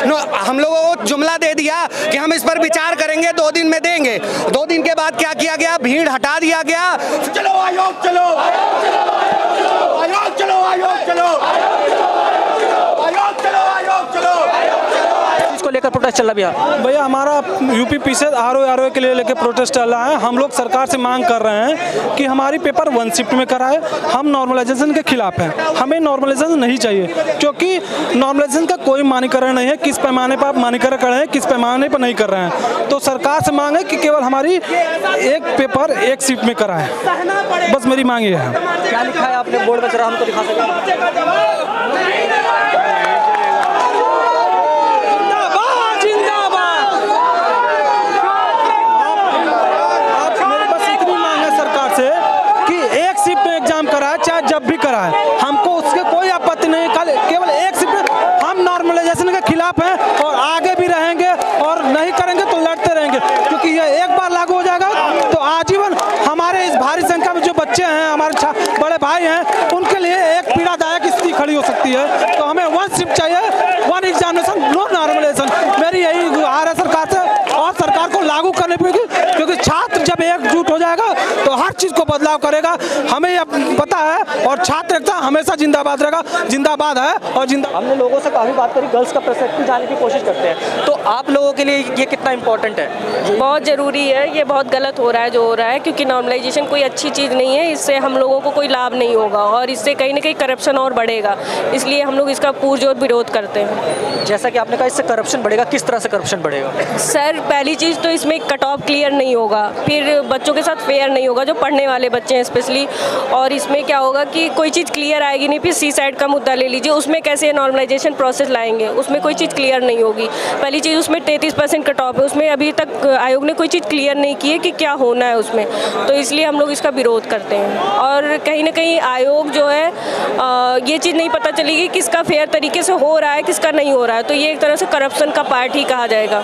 हम लोगों को जुमला दे दिया कि हम इस पर विचार करेंगे, 2 दिन में देंगे। 2 दिन के बाद क्या किया गया? भीड़ हटा दिया गया। चलो आयोग चलो, आयोग चलो, आयोग चलो, आयोग चलो, आयोग चलो, आयोग चलो। इसको लेकर प्रोटेस्ट चल रहा है भैया हमारा यूपी से आरओ के लिए लेकर प्रोटेस्ट चल रहा है। हम लोग सरकार से मांग कर रहे हैं कि हमारी पेपर 1 शिफ्ट में कराए। हम नॉर्मलाइजेशन के खिलाफ हैं, हमें नॉर्मलाइजेशन नहीं चाहिए, क्योंकि नॉर्मलाइजेशन का कोई मानकीकरण नहीं है। किस पैमाने पर आप मानकीकरण कर रहे हैं, किस पैमाने पर नहीं कर रहे हैं। तो सरकार से मांग है कि केवल हमारी एक पेपर 1 शिफ्ट में कराएं, बस मेरी मांग ये है। क्या लिखा है आपने बोर्ड में, जरा हमको दिखा सकते? चाहे जब भी कराए, हमको उसके कोई आपत्ति नहीं। केवल 1 शिफ्ट। हम नॉर्मलाइजेशन के खिलाफ हैं और आगे भी रहेंगे, और नहीं करेंगे तो लड़ते रहेंगे, क्योंकि ये एक बार लागू हो जाएगा तो आजीवन हमारे इस भारी संख्या में जो बच्चे हैं, हमारे बड़े भाई हैं, उनके लिए एक पीड़ादायक स्थिति खड़ी हो सकती है। तो हमें 1 शिफ्ट चाहिए, 1 एग्जामिनेशन, नो नॉर्मलाइजेशन। मेरी यही गुहार है सरकार से, और सरकार को लागू करनी पड़ेगी, क्योंकि छात्र जब एकजुट हो जाएगा तो हर चीज़ को बदलाव करेगा। हमें यह पता है, और छात्र एकता हमेशा जिंदाबाद रहेगा। जिंदाबाद है और जिंदाबाद। हमने लोगों से काफ़ी बात करी, गर्ल्स का पर्सपेक्टिव जानने की कोशिश करते हैं। तो आप लोगों के लिए ये कितना इंपॉर्टेंट है? बहुत ज़रूरी है। ये बहुत गलत हो रहा है जो हो रहा है, क्योंकि नॉर्मलाइजेशन कोई अच्छी चीज़ नहीं है। इससे हम लोगों को कोई लाभ नहीं होगा, और इससे कहीं ना कहीं करप्शन और बढ़ेगा। इसलिए हम लोग इसका पुरजोर विरोध करते हैं। जैसा कि आपने कहा, इससे करप्शन बढ़ेगा, किस तरह से करप्शन बढ़ेगा? सर, पहली चीज़ तो इसमें कट ऑफ क्लियर नहीं होगा, फिर बच्चों के साथ फेयर नहीं होगा, जो पढ़ने वाले बच्चे हैं स्पेशली। और इसमें क्या होगा कि कोई चीज़ क्लियर आएगी नहीं। फिर C-SAT का मुद्दा ले लीजिए, उसमें कैसे नॉर्मलाइजेशन प्रोसेस लाएंगे, उसमें कोई चीज़ क्लियर नहीं होगी। पहली चीज़, उसमें 33% कट ऑफ है, उसमें अभी तक आयोग ने कोई चीज़ क्लियर नहीं की है कि क्या होना है उसमें। तो इसलिए हम लोग इसका विरोध करते हैं। और कहीं ना कहीं आयोग जो है, ये चीज़ नहीं पता चलेगी किसका फेयर तरीके से हो रहा है, किसका नहीं हो रहा है। तो ये एक तरह से करप्शन का पार्ट ही कहा जाएगा।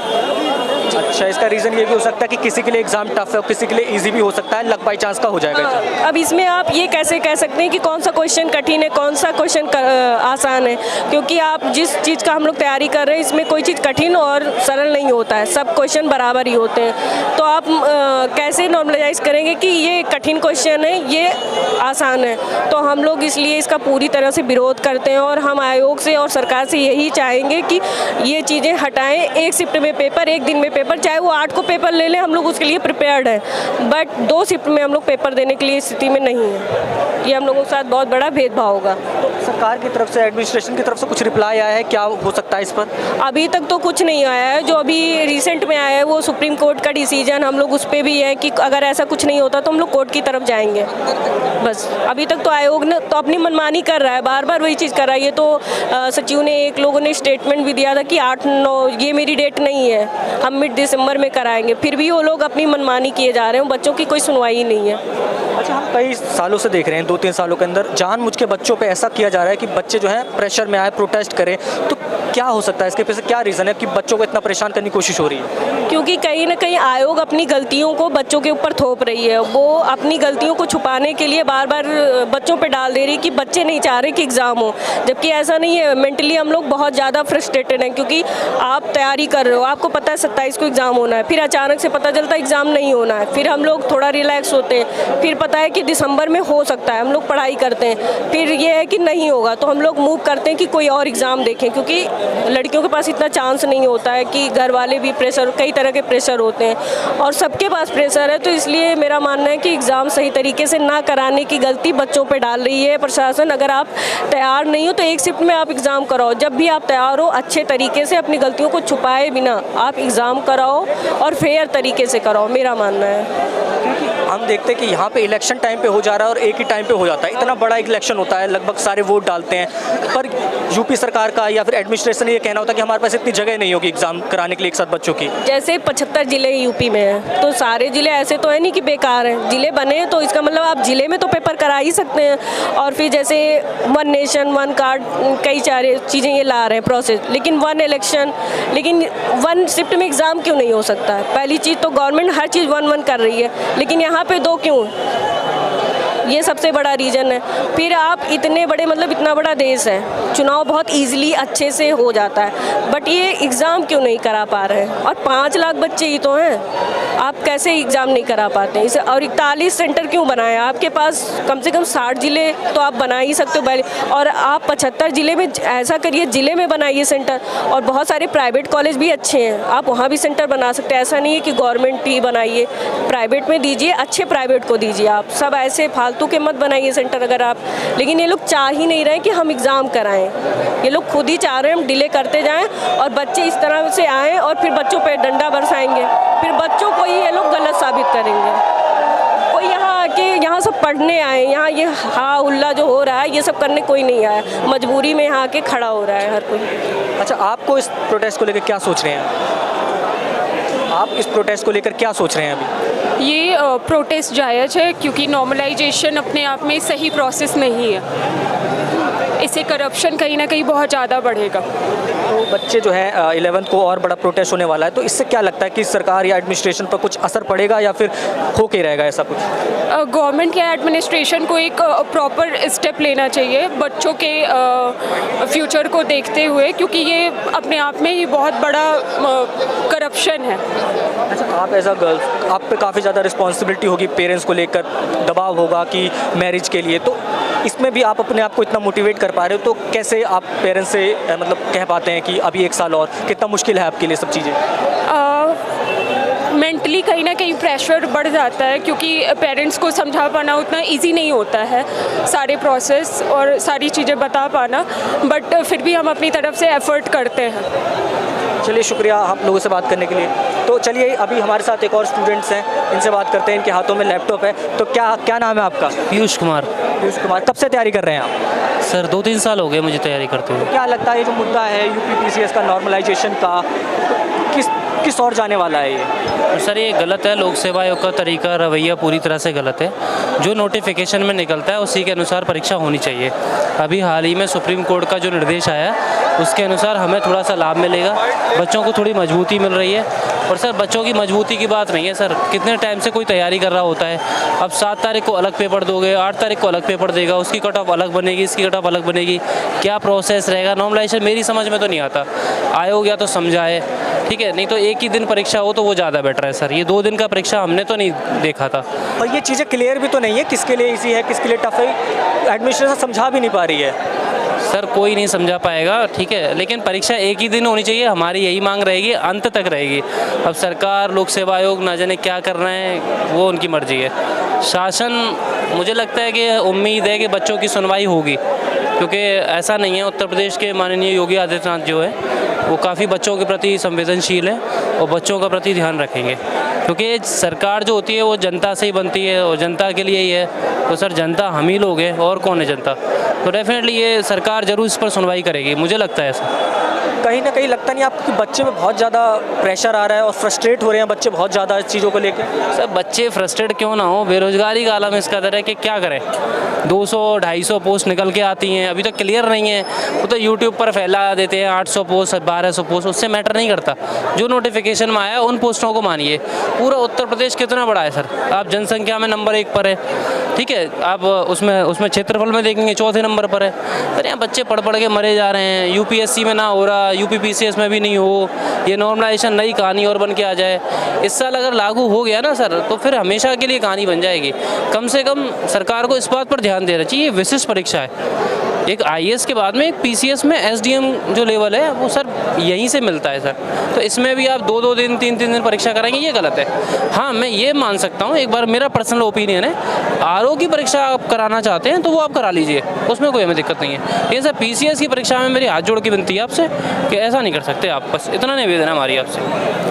अच्छा, इसका रीज़न ये भी हो सकता है कि किसी के लिए एग्जाम टफ है और किसी के लिए इजी भी हो सकता है, लक बाई चांस का हो जाएगा। अब इसमें आप ये कैसे कह सकते हैं कि कौन सा क्वेश्चन कठिन है, कौन सा क्वेश्चन आसान है, क्योंकि आप जिस चीज़ का हम लोग तैयारी कर रहे हैं, इसमें कोई चीज़ कठिन और सरल नहीं होता है। सब क्वेश्चन बराबर ही होते हैं। तो आप कैसे नॉर्मलाइज करेंगे कि ये कठिन क्वेश्चन है, ये आसान है? तो हम लोग इसलिए इसका पूरी तरह से विरोध करते हैं, और हम आयोग से और सरकार से यही चाहेंगे कि ये चीज़ें हटाएं। 1 शिफ्ट में पेपर, 1 दिन में पेपर, चाहे वो 8 को पेपर ले लें, हम लोग उसके लिए प्रिपेयर्ड हैं। बट 2 शिफ्ट में हम लोग पेपर देने के लिए स्थिति में नहीं है। ये हम लोगों के साथ बहुत बड़ा भेदभाव होगा। सरकार की तरफ से, एडमिनिस्ट्रेशन की तरफ से कुछ रिप्लाई आया है? क्या हो सकता है इस पर? अभी तक तो कुछ नहीं आया है। जो अभी रिसेंट में आया है वो सुप्रीम कोर्ट का डिसीजन, हम लोग उस पर भी है कि अगर ऐसा कुछ नहीं होता तो हम लोग कोर्ट की तरफ जाएंगे। बस अभी तक तो आयोग ने तो अपनी मनमानी कर रहा है, बार बार वही चीज़ कर रहा है। ये तो सचिव ने, एक लोगों ने स्टेटमेंट भी दिया था कि 8-9 ये मेरी डेट नहीं है, हम मिड दिसंबर में कराएंगे। फिर भी वो लोग अपनी मनमानी किए जा रहे हैं, बच्चों की कोई सुनवाई ही नहीं है। अच्छा, हम कई सालों से देख रहे हैं, 2-3 सालों के अंदर जानबूझ के बच्चों पे ऐसा किया जा रहा है कि बच्चे जो हैं प्रेशर में आए, प्रोटेस्ट करें। तो क्या हो सकता है, इसके पीछे क्या रीज़न है कि बच्चों को इतना परेशान करने की कोशिश हो रही है? क्योंकि कहीं ना कहीं आयोग अपनी गलतियों को बच्चों के ऊपर थोप रही है। वो अपनी गलतियों को छुपाने के लिए बार बार बच्चों पे डाल दे रही है कि बच्चे नहीं चाह रहे कि एग्ज़ाम हो, जबकि ऐसा नहीं है। मेंटली हम लोग बहुत ज़्यादा फ्रस्ट्रेटेड हैं, क्योंकि आप तैयारी कर रहे हो, आपको पता है 27 को एग्ज़ाम होना है, फिर अचानक से पता चलता है एग्ज़ाम नहीं होना है। फिर हम लोग थोड़ा रिलैक्स होते हैं, फिर पता है कि दिसंबर में हो सकता है, हम लोग पढ़ाई करते हैं। फिर ये है कि नहीं होगा तो हम लोग मूव करते हैं कि कोई और एग्ज़ाम देखें, क्योंकि लड़कियों के पास इतना चांस नहीं होता है कि घर वाले भी प्रेशर, कई तरह के प्रेशर होते हैं और सबके पास प्रेशर है। तो इसलिए मेरा मानना है कि एग्ज़ाम सही तरीके से ना कराने की गलती बच्चों पे डाल रही है प्रशासन। अगर आप तैयार नहीं हो तो 1 शिफ्ट में आप एग्ज़ाम कराओ। जब भी आप तैयार हो, अच्छे तरीके से अपनी गलतियों को छुपाए बिना आप एग्ज़ाम कराओ और फेयर तरीके से कराओ, मेरा मानना है। हम देखते हैं कि यहाँ पे इलेक्शन टाइम पे हो जा रहा है और एक ही टाइम पे हो जाता है। इतना बड़ा इलेक्शन होता है, लगभग सारे वोट डालते हैं, पर यूपी सरकार का या फिर एडमिनिस्ट्रेशन ये कहना होता है कि हमारे पास इतनी जगह नहीं होगी एग्जाम कराने के लिए एक साथ बच्चों की। जैसे 75 ज़िले यूपी में हैं, तो सारे ज़िले ऐसे तो है नहीं कि बेकार हैं। ज़िले बने तो इसका मतलब आप ज़िले में तो पेपर करा ही सकते हैं। और फिर जैसे 1 नेशन 1 कार्ड, कई सारे चीज़ें ये ला रहे हैं प्रोसेस, लेकिन 1 इलेक्शन, लेकिन 1 शिफ्ट में एग्ज़ाम क्यों नहीं हो सकता है? पहली चीज़ तो गवर्नमेंट हर चीज़ 1-1 कर रही है, लेकिन यहाँ पे 2 क्यों? ये सबसे बड़ा रीज़न है। फिर आप इतने बड़े मतलब इतना बड़ा देश है, चुनाव बहुत ईजिली अच्छे से हो जाता है, बट ये एग्ज़ाम क्यों नहीं करा पा रहे हैं? और 5 लाख बच्चे ही तो हैं, आप कैसे एग्ज़ाम नहीं करा पाते हैं? इसे और 41 सेंटर क्यों बनाए? आपके पास कम से कम 60 ज़िले तो आप बना ही सकते हो पहले, और आप 75 ज़िले में ऐसा करिए, ज़िले में बनाइए सेंटर। और बहुत सारे प्राइवेट कॉलेज भी अच्छे हैं, आप वहाँ भी सेंटर बना सकते हैं। ऐसा नहीं है कि गवर्नमेंट ही बनाइए, प्राइवेट में दीजिए, अच्छे प्राइवेट को दीजिए। आप सब ऐसे फालतू के मत बनाइए सेंटर अगर आप। लेकिन ये लोग चाह ही नहीं रहे कि हम एग्ज़ाम कराएं, ये लोग खुद ही चाह रहे हैं हम डिले करते जाएं और बच्चे इस तरह से आएँ और फिर बच्चों पे डंडा बरसाएंगे, फिर बच्चों को ही ये लोग गलत साबित करेंगे। कोई यहाँ आके यहाँ सब पढ़ने आए, यहाँ ये हा उल्ला जो हो रहा है ये सब करने कोई नहीं आया, मजबूरी में यहाँ आके खड़ा हो रहा है हर कोई। अच्छा, आपको इस प्रोटेस्ट को लेकर क्या सोच रहे हैं? आप इस प्रोटेस्ट को लेकर क्या सोच रहे हैं अभी? ये प्रोटेस्ट जायज़ है, क्योंकि नॉर्मलाइजेशन अपने आप में सही प्रोसेस नहीं है। इससे करप्शन कहीं ना कहीं बहुत ज़्यादा बढ़ेगा। तो बच्चे जो है 11th को और बड़ा प्रोटेस्ट होने वाला है, तो इससे क्या लगता है कि सरकार या एडमिनिस्ट्रेशन पर कुछ असर पड़ेगा या फिर होके रहेगा ऐसा कुछ? गवर्नमेंट या एडमिनिस्ट्रेशन को एक प्रॉपर स्टेप लेना चाहिए बच्चों के फ्यूचर को देखते हुए, क्योंकि ये अपने आप में ही बहुत बड़ा करप्शन है। अच्छा, आप एज अ गर्ल, आप पे काफ़ी ज़्यादा रिस्पॉन्सिबिलिटी होगी, पेरेंट्स को लेकर दबाव होगा कि मैरिज के लिए, तो इसमें भी आप अपने आप को इतना मोटिवेट कर पा रहे हो, तो कैसे आप पेरेंट्स से मतलब कह पाते हैं कि अभी 1 साल और? कितना मुश्किल है आपके लिए सब चीज़ें? मेंटली कहीं ना कहीं प्रेशर बढ़ जाता है, क्योंकि पेरेंट्स को समझा पाना उतना इजी नहीं होता है, सारे प्रोसेस और सारी चीज़ें बता पाना, बट फिर भी हम अपनी तरफ से एफर्ट करते हैं। चलिए, शुक्रिया आप लोगों से बात करने के लिए। तो चलिए, अभी हमारे साथ एक और स्टूडेंट्स हैं, इनसे बात करते हैं। इनके हाथों में लैपटॉप है, तो क्या नाम है आपका? पीयूष कुमार। पीयूष कुमार, कब से तैयारी कर रहे हैं आप? सर 2-3 साल हो गए मुझे तैयारी करते हुए। क्या लगता है ये जो मुद्दा है यूपीपीसीएस का, नॉर्मलाइजेशन का, किस ओर जाने वाला है ये? सर ये गलत है, लोक सेवा आयोग का तरीका रवैया पूरी तरह से गलत है। जो नोटिफिकेशन में निकलता है उसी के अनुसार परीक्षा होनी चाहिए। अभी हाल ही में सुप्रीम कोर्ट का जो निर्देश आया उसके अनुसार हमें थोड़ा सा लाभ मिलेगा, बच्चों को थोड़ी मजबूती मिल रही है। और सर बच्चों की मजबूती की बात नहीं है सर, कितने टाइम से कोई तैयारी कर रहा होता है। अब 7 तारीख को अलग पेपर दोगे, 8 तारीख को अलग पेपर देगा, उसकी कट ऑफ अलग बनेगी, इसकी कट ऑफ अलग बनेगी, क्या प्रोसेस रहेगा? नॉर्मलाइजेशन मेरी समझ में तो नहीं आता। आयोग या तो समझाए, ठीक है, नहीं तो एक ही दिन परीक्षा हो तो वो ज़्यादा बेटर है सर। ये 2 दिन का परीक्षा हमने तो नहीं देखा था। और ये चीज़ें क्लियर भी तो नहीं है, किसके लिए ईजी है किसके लिए टफ है, एडमिनिस्ट्रेशन समझा भी नहीं पा रही है। सर कोई नहीं समझा पाएगा, ठीक है, लेकिन परीक्षा एक ही दिन होनी चाहिए, हमारी यही मांग रहेगी, अंत तक रहेगी। अब सरकार, लोक सेवा आयोग ना जाने क्या कर रहे हैं, वो उनकी मर्जी है। शासन, मुझे लगता है कि उम्मीद है कि बच्चों की सुनवाई होगी, क्योंकि ऐसा नहीं है, उत्तर प्रदेश के माननीय योगी आदित्यनाथ जो है वो काफ़ी बच्चों के प्रति संवेदनशील है और बच्चों का प्रति ध्यान रखेंगे, क्योंकि सरकार जो होती है वो जनता से ही बनती है और जनता के लिए ही है। तो सर जनता हम ही लोग हैं, और कौन है जनता? तो डेफिनेटली ये सरकार ज़रूर इस पर सुनवाई करेगी, मुझे लगता है ऐसा। कहीं ना कहीं लगता नहीं आपको कि बच्चे में बहुत ज़्यादा प्रेशर आ रहा है और फ्रस्ट्रेट हो रहे हैं बच्चे बहुत ज़्यादा इस चीज़ों को लेकर? सर बच्चे फ्रस्ट्रेट क्यों ना हो, बेरोजगारी का आलम इस कदर है कि क्या करें। 200-250 पोस्ट निकल के आती हैं, अभी तक क्लियर नहीं है, वो तो यूट्यूब पर फैला देते हैं 800 पोस्ट 1200 पोस्ट, उससे मैटर नहीं करता। जो नोटिफिकेशन में आया उन पोस्टों को मानिए। पूरा उत्तर प्रदेश कितना बड़ा है सर, आप जनसंख्या में नंबर 1 पर है, ठीक है, आप उसमें क्षेत्रफल में देखेंगे 4थे नंबर पर है। सर यहाँ बच्चे पढ़ के मरे जा रहे हैं, यूपीएससी में ना हो रहा, यूपीपीसीएस में भी नहीं हो, ये नॉर्मलाइजेशन नई कहानी और बन के आ जाए। इस साल अगर लागू हो गया ना सर, तो फिर हमेशा के लिए कहानी बन जाएगी। कम से कम सरकार को इस बात पर ध्यान देना चाहिए, ये विशिष्ट परीक्षा है। एक आईएएस के बाद में एक पीसीएस में एसडीएम जो लेवल है वो सर यहीं से मिलता है सर, तो इसमें भी आप 2-2 दिन 3-3 दिन परीक्षा कराएंगे, ये गलत है। हाँ, मैं ये मान सकता हूँ, एक बार मेरा पर्सनल ओपिनियन है, आरओ की परीक्षा आप कराना चाहते हैं तो वो आप करा लीजिए, उसमें कोई हमें दिक्कत नहीं है। ये सर पीसीएस की परीक्षा में मेरी हाथ जोड़ के विनती है आपसे कि ऐसा नहीं कर सकते आप, बस इतना निवेदन है हमारी आपसे।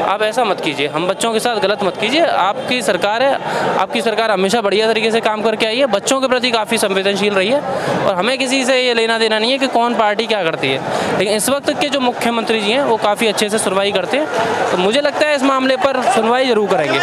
आप ऐसा मत कीजिए, हम बच्चों के साथ गलत मत कीजिए। आपकी सरकार है, आपकी सरकार हमेशा बढ़िया तरीके से काम करके आई है, बच्चों के प्रति काफ़ी संवेदनशील रही है, और हमें किसी से ये लेना देना नहीं है कि कौन पार्टी क्या करती है। लेकिन इस वक्त के जो मुख्यमंत्री जी हैं वो काफ़ी अच्छे से सुनवाई करते हैं, तो मुझे लगता है इस मामले पर सुनवाई ज़रूर करेंगे।